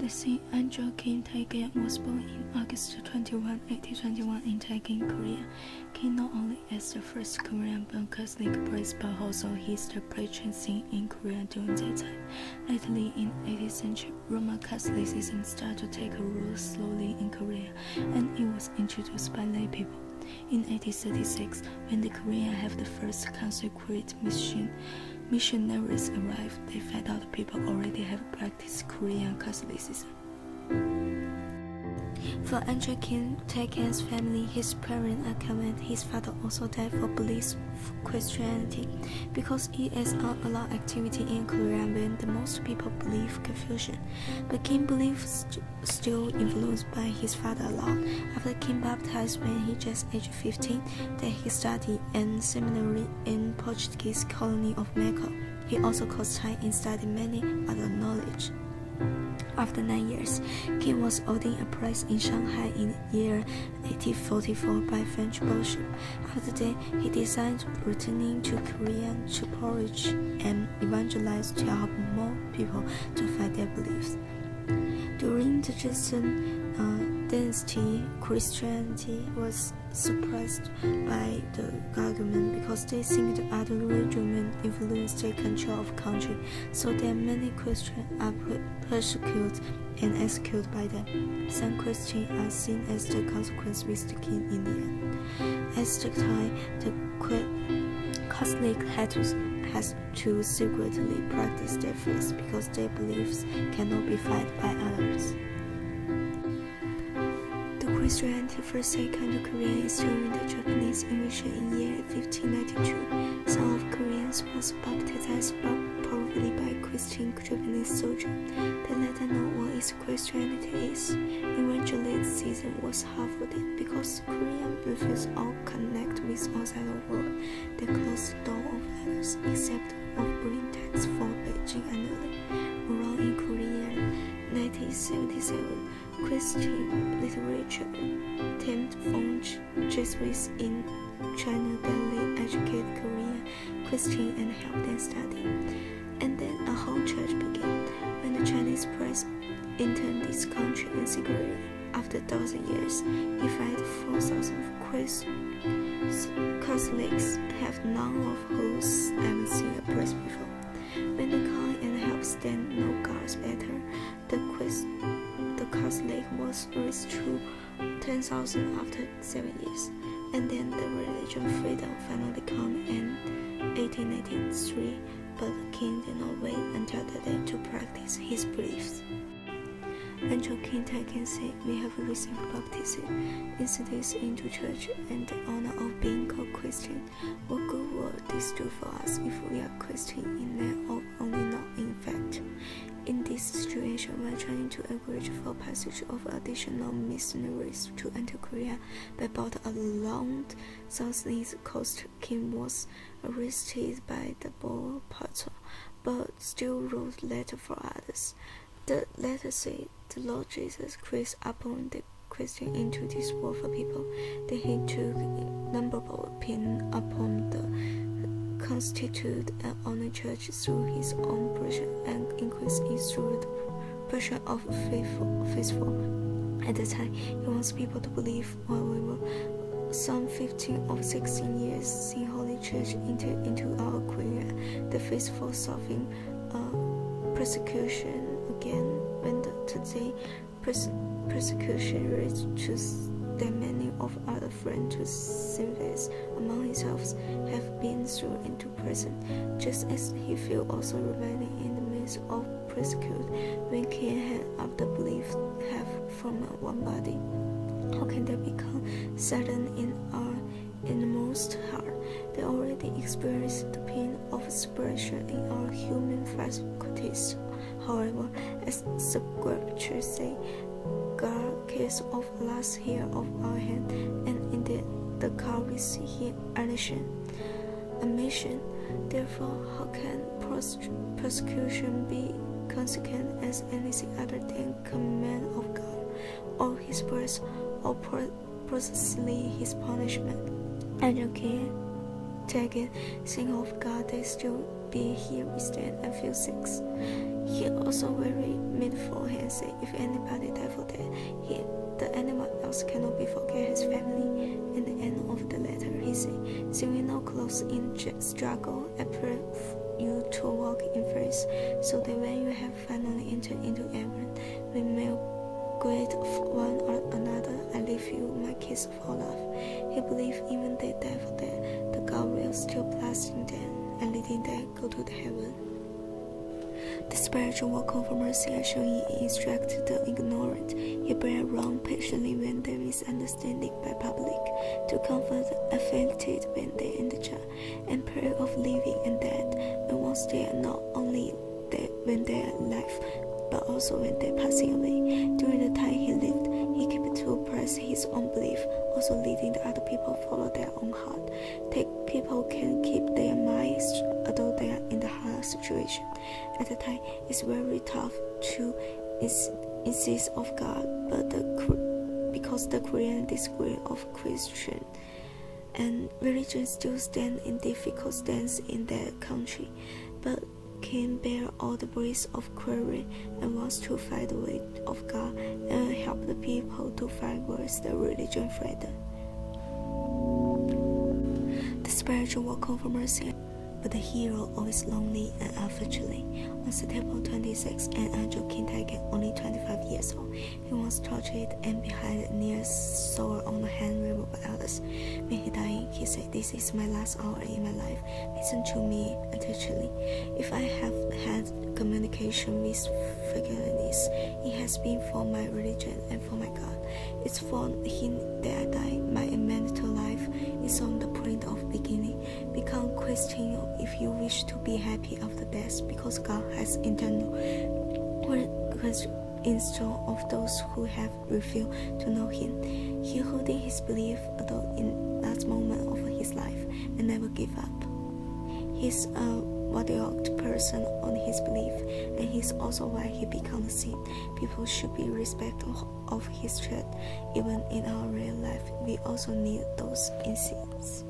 Saint Andrew Kim Taegon was born in August 21, 1821 in Taegon, Korea. Kim not only as the first Korean-born Catholic priest but also his the patron saint in Korea during that time. Lately, in 18th century, Roman Catholicism started to take a rule slowly in Korea, and it was introduced by lay people. In 1836, when the Koreans have the first consecrated missionaries arrived, they found out people already have practiced Korean Catholicism. For Andrew Kim Taegon's family, his parents are convent. His father also died for beliefs of Christianity, because it is not allowed activity in Korea when the most people believe Confucian. But Kim believes still influenced by his father a lot. After Kim baptized when he just aged 15, then he studied in seminary in Portuguese colony of Mecca. He also caused time in studying many other knowledge. After 9 years, Kim was ordained a priest in Shanghai in year 1844 by French bishop. After that, he decided returning to Korea to preach and evangelize to help more people to find their beliefs. During the Joseon dynasty, Christianity was suppressed by the government because they think the other religion influenced their control of country, so that many Christians are persecuted and executed by them. Some Christians are seen as the consequence with the king in the end. At the time, the Catholic had to secretly practice their faith because their beliefs cannot be found by others. Christianity first came to Korea is during the Japanese invasion in year 1592. Some of Koreans was baptized probably by Christian Japanese soldiers. They let them know what is Christianity is. Evangelism was half-hearted because Korean beliefs all connect with outside the world. They closed the door of others except of bringing texts for Beijing annually. Around in Korea, 1977. Christian literature themed from Jesuits in China that educate Korean Christians and help them study. And then a whole church began. When the Chinese press entered this country in secret, after 1,000 years, he found 4,000 Catholics, have none of whose ever seen a priest before. When the kind and helps them know God's better, the Catholic was raised to 10,000 after 7 years, and then the religion freedom finally came in 1893, but the king did not wait until the day to practice his beliefs. Andrew Kim Taegon said, "We have received baptism, introduced into church, and the honor of being called Christian. What good will this do for us if we are Christian in name or only not in fact?" In this situation, we are trying to encourage for passage of additional missionaries to enter Korea by boat along southeast coast. Kim was arrested by the border patrol, but still wrote letters for others. The letter said, "The Lord Jesus Christ upon the Christian into this world for people." Then he took innumerable pain upon the constitute an honor church through his own pressure and increased it through the pressure of faithful. At the time, he wants people to believe. While we were some 15 or 16 years, see Holy Church entered into our Korea, the faithful suffering persecution again. When today persecution reached to that many of other friends to Sylvester among himself have been thrown into prison, just as he feel also remaining in the midst of persecution when King had of the belief have from one body. How can they become certain in our inmost heart? They already experience the pain of separation in our human faculties. However, as the scriptures say, God cares of last hair of our hand, and indeed the car we see here a mission. Therefore, how can persecution be consequent as anything other than command of God, or His words, or precisely His punishment? And again, think of God that still be here we stand and feel sick. He also very meaningful and say if anybody die for that, the animal else cannot be forget his family. In the end of the letter, he said, "See we now close in struggle, I pray you to walk in faith, so that when you have finally entered into heaven, we may greet one or another. I leave you my kiss of all love." He believed even they die for that, the God will still blessing them and leading them go to the heaven. The spiritual work of mercy actually instruct the ignorant. He bear wrong patiently when there is misunderstanding by public, to comfort the afflicted when they are in the jail, and pray of living and dead when once they are not only dead when they are alive, but also when they are passing away. During the time he lived, he kept to press his own belief, also leading the other people follow their own heart. People can keep their minds although they are in the hard situation. At the time, it's very tough to insist of God, but because the Korean disagree of Christian and religion still stand in difficult stance in their country, but can bear all the weight of quarrel and wants to fight the way of God and help the people to fight with the religion freedom. The spiritual work of mercy. But the hero always lonely and unfortunately. On September 26, an angel Kim Taegon, only 25 years old, he was tortured and beheaded near sore on the hand removed by others. When he died, he said, "This is my last hour in my life. Listen to me attentively. If I have had communication with forgiveness, it has been for my religion and for my God. It's for him that I died. My immortal life is on the point of beginning. Become Christian if you wish to be happy after death, because God has eternal install of those who have refused to know Him. He holding his belief although in last moment of his life and never give up. He's a moderate person on his belief, and he's also why he became a saint. People should be respectful of his truth. Even in our real life, we also need those incidents."